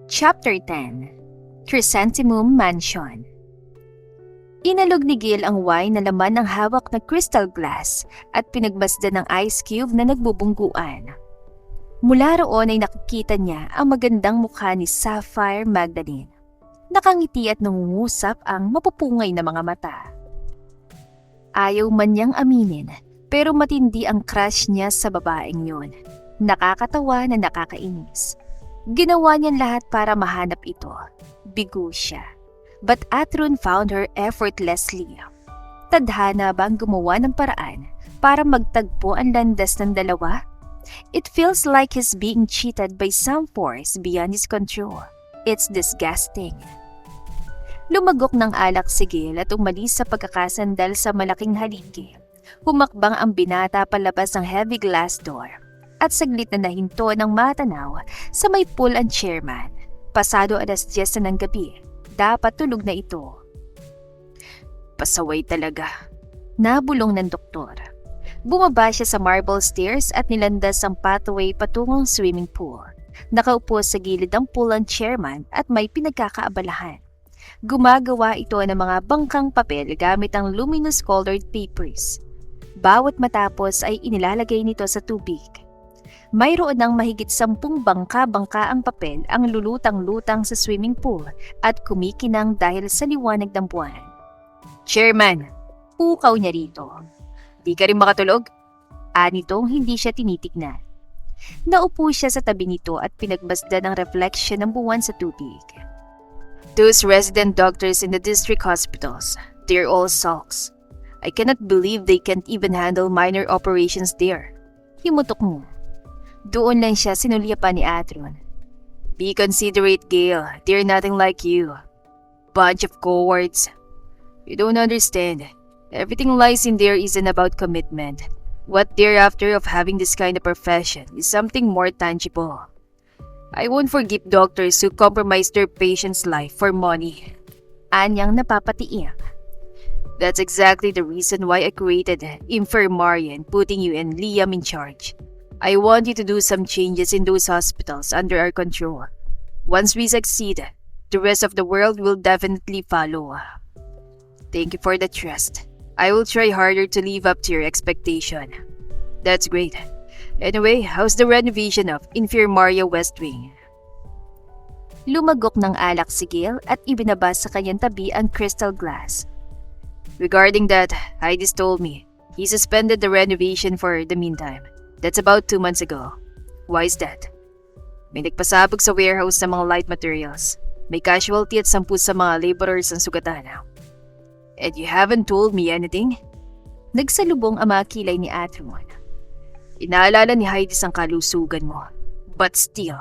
Chapter 10 Chrysanthemum Mansion. Inalog ni Gil ang wine na laman ng hawak na crystal glass at pinagmasdan ng ice cube na nagbubungguan. Mula roon ay nakikita niya ang magandang mukha ni Sapphire Magdalene. Nakangiti at nangungusap ang mapupungay na mga mata. Ayaw man niyang aminin, pero matindi ang crush niya sa babaeng yun. Nakakatawa na nakakainis. Ginawa niya lahat para mahanap ito. Bigo siya. But Athrun found her effortlessly. Tadhana ba ang gumawa ng paraan para magtagpo ang landas ng dalawa? It feels like he's being cheated by some force beyond his control. It's disgusting. Lumagok ng alak si Gil at umalis sa pagkakasandal sa malaking haligi. Humakbang ang binata palabas ng heavy glass door. At saglit na nahinto ng matanaw sa may pool ang chairman. Pasado 10:00 na ng gabi. Dapat tulog na ito. Pasaway talaga. Nabulong ng doktor. Bumaba siya sa marble stairs at nilandas ang pathway patungong swimming pool. Nakaupo sa gilid ng pool ang chairman at may pinagkakaabalahan. Gumagawa ito ng mga bangkang papel gamit ang luminous colored papers. Bawat matapos ay inilalagay nito sa tubig. Mayroon ng mahigit 10 bangka-bangka ang papel ang lulutang-lutang sa swimming pool at kumikinang dahil sa liwanag ng buwan. Chairman, pukaw niya rito. Di ka rin makatulog? Anitong hindi siya tinitignan. Naupo siya sa tabi nito at pinagmasdan ang reflection ng buwan sa tubig. Those resident doctors in the district hospitals, they're all sulks. I cannot believe they can't even handle minor operations there. Himutok mo. Doon lang siya sinulyapan ni Athrun. Be considerate, Gale. They're nothing like you. Bunch of cowards. You don't understand. Everything lies in there isn't about commitment. What they're after of having this kind of profession is something more tangible. I won't forgive doctors who compromise their patient's life for money. Anyang napapatiiyak. That's exactly the reason why I created Infirmarian, putting you and Liam in charge. I want you to do some changes in those hospitals under our control. Once we succeed, the rest of the world will definitely follow. Thank you for the trust. I will try harder to live up to your expectation. That's great. Anyway, how's the renovation of Infirmaria West Wing? Lumagok ng alak si Gil at ibinaba sa kanyang tabi ang crystal glass. Regarding that, Heidi's told me he suspended the renovation for the meantime. That's about 2 months ago. Why is that? May nagpasabog sa warehouse ng mga light materials. May casualty at 10 sa mga laborers ang sugatan. And you haven't told me anything? Nagsalubong ang mga kilay ni Athrun. Inaalala ni Heidi ang kalusugan mo. But still,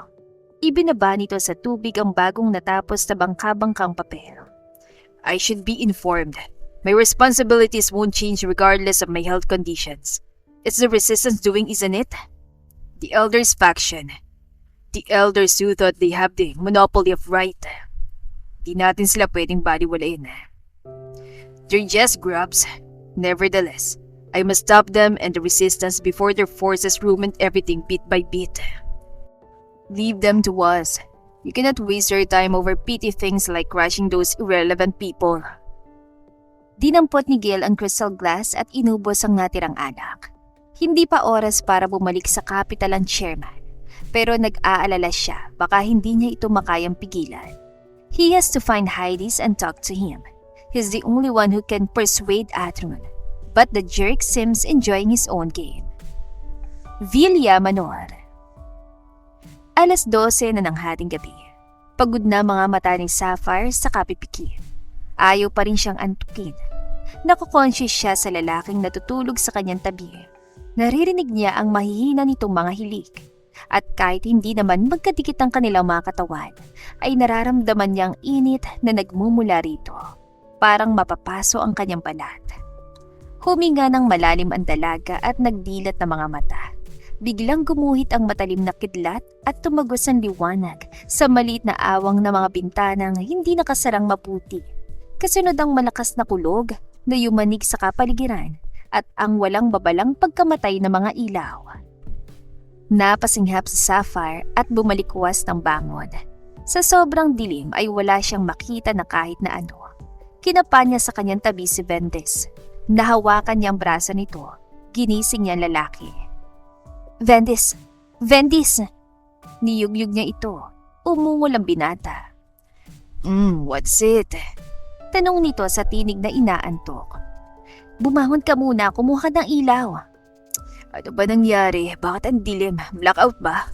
ibinaba nito sa tubig ang bagong natapos na bangka-bangkang papel. I should be informed. My responsibilities won't change regardless of my health conditions. It's the resistance doing, isn't it? The elders faction. The elders who thought they have the monopoly of right. Di natin sila pwedeng baliwalain. They're just grubs. Nevertheless, I must stop them and the resistance before their forces ruin everything bit by bit. Leave them to us. You cannot waste your time over petty things like crushing those irrelevant people. Dinampot ni Gil ang crystal glass at inubos ang natirang alak. Hindi pa oras para bumalik sa capital ang chairman, pero nag-aalala siya baka hindi niya ito makayang pigilan. He has to find Heidi's and talk to him. He's the only one who can persuade Athrun, but the jerk seems enjoying his own game. Villa Manor. 12:00 na ng hating gabi. Pagod na mga mata ni Sapphire sa kapipiki. Ayaw pa rin siyang antukin. Nakukonscious siya sa lalaking natutulog sa kanyang tabi. Naririnig niya ang mahihina nitong mga hilik. At kahit hindi naman magkadikit ang kanilang mga katawan, ay nararamdaman niyang init na nagmumula rito. Parang mapapaso ang kanyang balat. Huminga ng malalim ang dalaga at nagdilat na mga mata. Biglang gumuhit ang matalim na kidlat at tumagos ang liwanag sa maliit na awang na mga bintanang hindi nakasarang maputi. Kasunod ang malakas na kulog na yumanig sa kapaligiran at ang walang babalang pagkamatay ng mga ilaw. Napasinghap si Sapphire at bumalikwas ng bangon. Sa sobrang dilim ay wala siyang makita na kahit na ano. Kinapa niya sa kanyang tabi si Vendes. Nahawakan niya ang braso nito. Ginising niya ang lalaki. Vendes! Vendes! Niyugyug niya ito. Umungol ang binata. What's it? Tanong nito sa tinig na inaantok. Bumangon ka muna, kumuha ng ilaw. Ano ba nangyari? Bakit ang dilim? Blackout ba?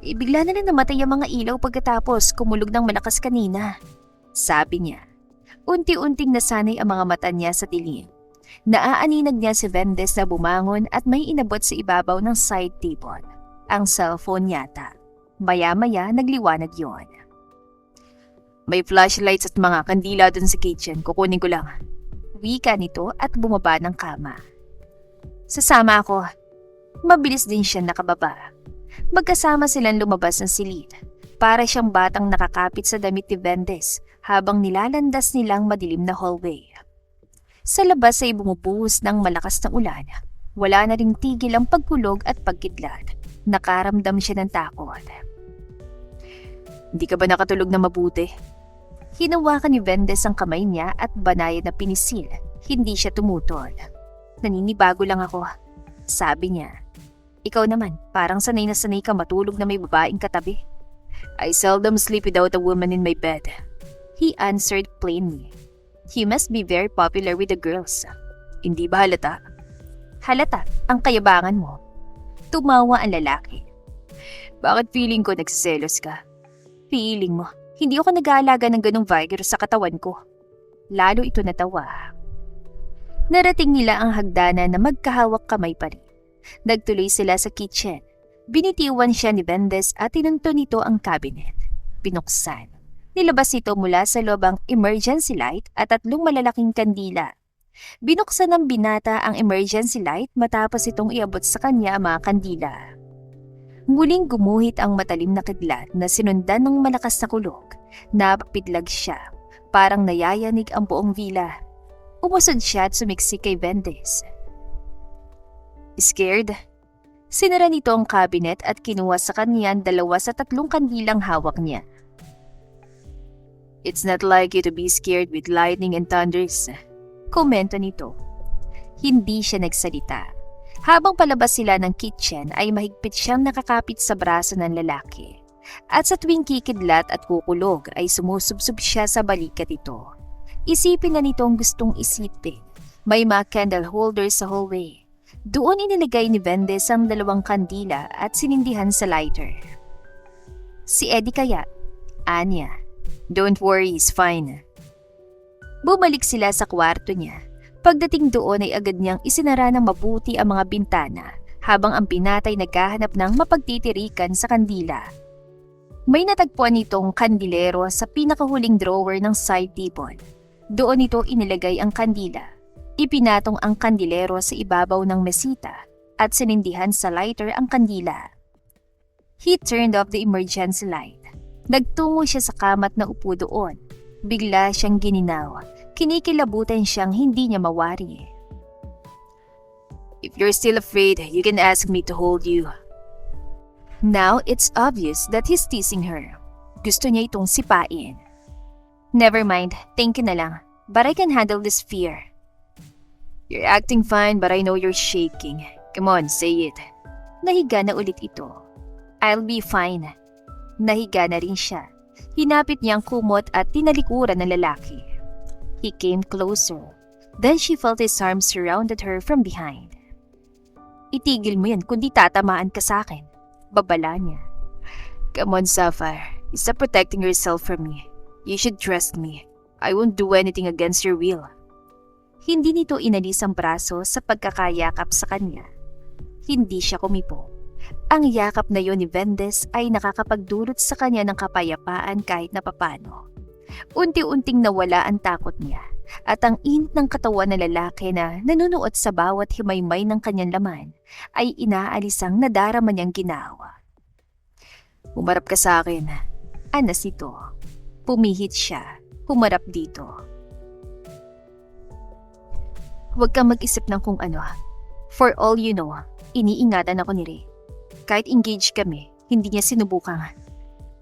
Bigla na lang namatay ang mga ilaw pagkatapos kumulog ng malakas kanina. Sabi niya. Unti-unting nasanay ang mga mata niya sa dilim. Naaaninag niya si Vendes na bumangon at may inabot sa ibabaw ng side table. Ang cellphone yata. Maya-maya nagliwanag yon. May flashlights at mga kandila dun sa kitchen. Kukunin ko lang. Wika nito at bumaba ng kama. Sasama ako. Mabilis din siya nakababa. Magkasama silang lumabas ng silid. Para siyang batang nakakapit sa damit ni Vendes habang nilalandas nilang madilim na hallway. Sa labas ay bumubuhos ng malakas na ulan. Wala na ring tigil ang pagkulog at pagkidlat. Nakaramdam siya ng takot. Hindi ka ba nakatulog na mabuti? Hinawakan ni Vendes ang kamay niya at banayad na pinisil. Hindi siya tumutol. Naninibago lang ako. Sabi niya. Ikaw naman, parang sanay na sanay ka matulog na may babaeng katabi. I seldom sleep without a woman in my bed. He answered plainly. He must be very popular with the girls. Hindi ba halata? Halata, ang kayabangan mo. Tumawa ang lalaki. Bakit feeling ko nagsiselos ka? Feeling mo, hindi ako nag-aalaga ng ganong vigor sa katawan ko. Lalo ito natawa. Narating nila ang hagdanan na magkahawak kamay pa rin. Nagtuloy sila sa kitchen. Binitiwan siya ni Vendes at tinunto nito ang cabinet. Binuksan. Nilabas ito mula sa loob ang emergency light at 3 malalaking kandila. Binuksan ng binata ang emergency light matapos itong iabot sa kanya ang mga kandila. Muling gumuhit ang matalim na kidlat na sinundan ng malakas na kulog. Napapidlag siya. Parang nayayanig ang buong villa. Umusod siya at sumiksik kay Vendes. Scared? Sinara nito ang cabinet at kinuha sa kanya 2 sa 3 kandilang hawak niya. It's not like you to be scared with lightning and thunders. Komento nito. Hindi siya nagsalita. Habang palabas sila ng kitchen ay mahigpit siyang nakakapit sa braso ng lalaki. At sa tuwing kikidlat at kukulog ay sumusubsob siya sa balikat ito. Isipin na nitong gustong isipin. May mga candle holders sa hallway. Doon inilagay ni Vendes ang 2 kandila at sinindihan sa lighter. Si Eddie kaya? Anya. Don't worry, he's fine. Bumalik sila sa kwarto niya. Pagdating doon ay agad niyang isinara ng mabuti ang mga bintana habang ang binatay naghahanap ng mapagtitirikan sa kandila. May natagpuan nitong kandilero sa pinakahuling drawer ng side table. Doon ito inilagay ang kandila. Ipinatong ang kandilero sa ibabaw ng mesita at sinindihan sa lighter ang kandila. He turned off the emergency light. Nagtungo siya sa kama at naupo doon. Bigla siyang gininaw. Kinikilabutan siyang hindi niya mawari. If you're still afraid, you can ask me to hold you. Now it's obvious that he's teasing her. Gusto niya itong sipain. Never mind, thank you na lang. But I can handle this fear. You're acting fine but I know you're shaking. Come on, say it. Nahiga na ulit ito. I'll be fine. Nahiga na rin siya. Hinapit niya ang kumot at tinalikuran ng lalaki. He came closer. Then she felt his arms surrounded her from behind. Itigil mo yan kundi tatamaan ka sa akin. Babala niya. Come on, Sapphire. Stop protecting yourself from me. You should trust me. I won't do anything against your will. Hindi nito inalis ang braso sa pagkakayakap sa kanya. Hindi siya kumipo. Ang yakap na yon ni Vendes ay nakakapagdulot sa kanya ng kapayapaan kahit na papano. Unti-unting nawala ang takot niya at ang init ng katawan ng lalaki na nanunuot sa bawat himaymay ng kanyang laman ay inaalis ang nadarama niyang ginawa. Humarap ka sa akin. Anas ito. Pumihit siya. Humarap dito. Huwag kang mag-isip ng kung ano. For all you know, iniingatan ako ni Ray. Kahit engaged kami, hindi niya sinubukang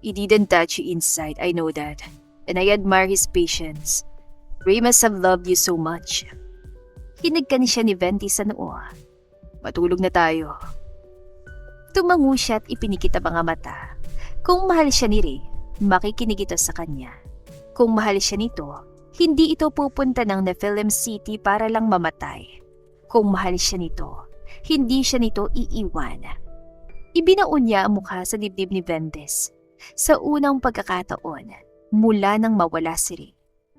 He didn't touch you inside, I know that. And I admire his patience. Ray must have loved you so much. Hinagkani siya ni Venti sa noo. Matulog na tayo. Tumango siya at ipinikit ang mga mata. Kung mahal siya ni Ray, makikinig ito sa kanya. Kung mahal siya nito, hindi ito pupunta ng Nephilim City para lang mamatay. Kung mahal siya nito, hindi siya nito iiwan. Ibinaon niya ang mukha sa dibdib ni Vendes. Sa unang pagkakataon, mula nang mawala si Ray,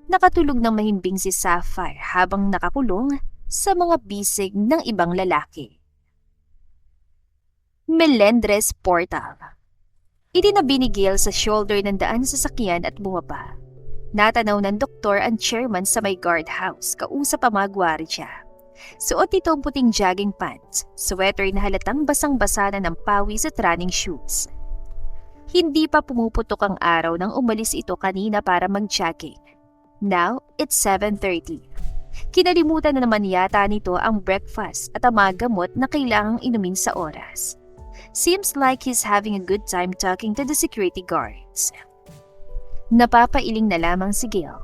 nakatulog ng mahimbing si Sapphire habang nakakulong sa mga bisig ng ibang lalaki. Melendres Portal. Itinabi ni Gail sa shoulder ng daan sa sasakyan at bumaba. Natanaw ng doktor ang chairman sa may guardhouse, kausap ang mga gwardiya. Suot ito ang puting jogging pants, sweater na halatang basang-basa na ng pawis at running shoes. Hindi pa pumuputok ang araw nang umalis ito kanina para mag-jogging. Now, it's 7:30. Kinalimutan na naman yata nito ang breakfast at ang mga gamot na kailangang inumin sa oras. Seems like he's having a good time talking to the security guards. Napapailing na lamang si Gail.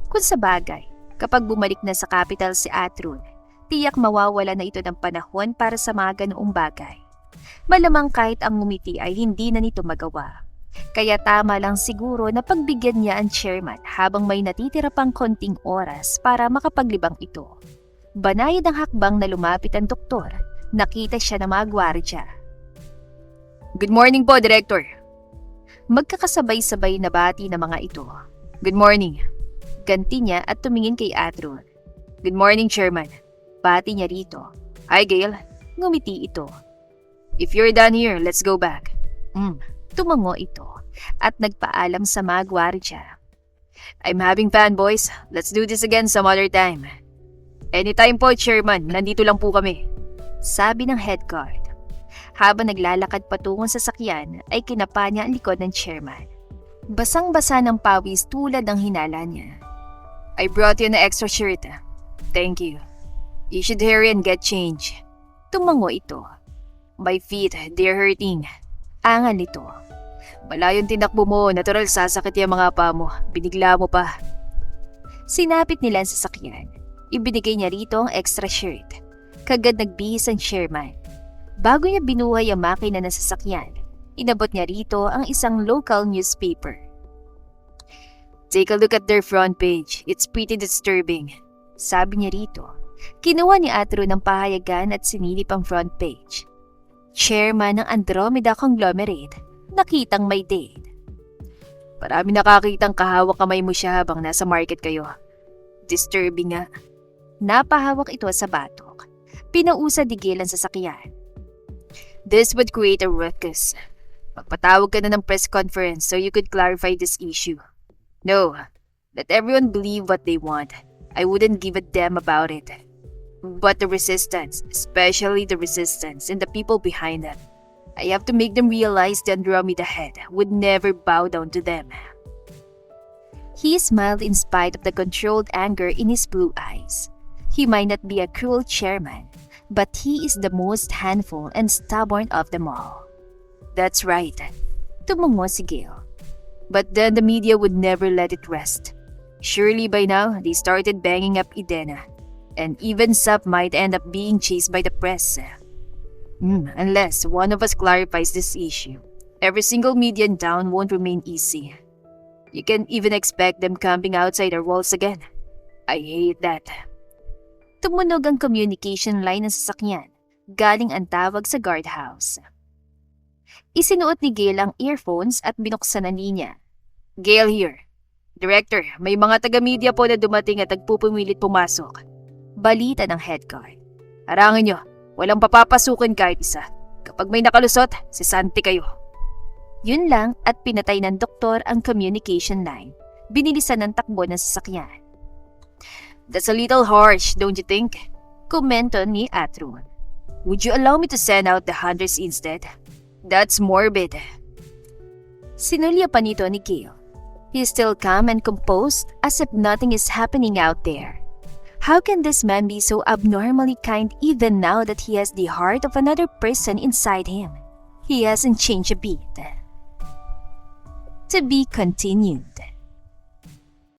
Kung sa bagay, kapag bumalik na sa capital si Atrun, tiyak mawawala na ito ng panahon para sa mga ganoong bagay. Malamang kahit ang ngumiti ay hindi na nito magawa. Kaya tama lang siguro na pagbigyan niya ang chairman habang may natitira pang konting oras para makapaglibang ito. Banayad ang hakbang na lumapit ang doktor. Nakita siya ng mga gwardya. Good morning po, Director. Magkakasabay-sabay na bati ng mga ito. Good morning. Ganti niya at tumingin kay Atrun. Good morning, Chairman. Bati niya rito. Hi, Gail. Ngumiti ito. If you're done here, let's go back. Tumango ito at nagpaalam sa mga gwardya. I'm having fun, boys. Let's do this again some other time. Anytime po, Chairman. Nandito lang po kami. Sabi ng head guard. Habang naglalakad patungo sa sakyan ay kinapa niya ang likod ng chairman. Basang-basa ng pawis tulad ng hinala niya. I brought you an extra shirt. Thank you. You should hurry and get change. Tumango ito. My feet, they're hurting. Angal nito. Malayong tinakbo mo, natural sasakit yung mga paa mo. Binigla mo pa. Sinapit nila ang sasakyan. Ibinigay niya rito ang extra shirt. Kagad nagbihis ang chairman. Bago niya binuhay ang makina ng sasakyan, inabot niya rito ang isang local newspaper. Take a look at their front page. It's pretty disturbing. Sabi niya rito. Kinuha ni Atro ng pahayagan at sinilip ang front page. Chairman ng Andromeda Conglomerate, nakitang may date. Parami nakakitang kahawak kamay mo siya habang nasa market kayo. Disturbing nga. Napahawak ito sa batok. Pinausa ni Gail ang sasakyan. This would create a ruckus. Magpatawag ka na ng press conference so you could clarify this issue. No, let everyone believe what they want. I wouldn't give a damn about it. But the resistance, especially the resistance and the people behind them, I have to make them realize the Andromeda head would never bow down to them. He smiled in spite of the controlled anger in his blue eyes. He might not be a cruel chairman, but he is the most handful and stubborn of them all. That's right. Tumungo si Gail. But then the media would never let it rest. Surely by now, they started banging up Idena. And even Sap might end up being chased by the press. Unless one of us clarifies this issue, every single media in town won't remain easy. You can't even expect them camping outside our walls again. I hate that. Tumunog ang communication line ng sasakyan. Galing ang tawag sa guardhouse. Isinuot ni Gail ang earphones at binuksan ang linya. Gail here. Director, may mga taga-media po na dumating at nagpupumilit pumasok. Balita ng head guard. Harangin nyo, walang papapasukin kahit isa. Kapag may nakalusot, sisanti kayo. Yun lang at pinatay ng doktor ang communication line. Binilisan ng takbo ng sasakyan. That's a little harsh, don't you think? Komento ni Atrun. Would you allow me to send out the hunters instead? That's morbid. Sinulya pa nito ni Gail. He's still calm and composed as if nothing is happening out there. How can this man be so abnormally kind even now that he has the heart of another person inside him? He hasn't changed a bit. To be continued.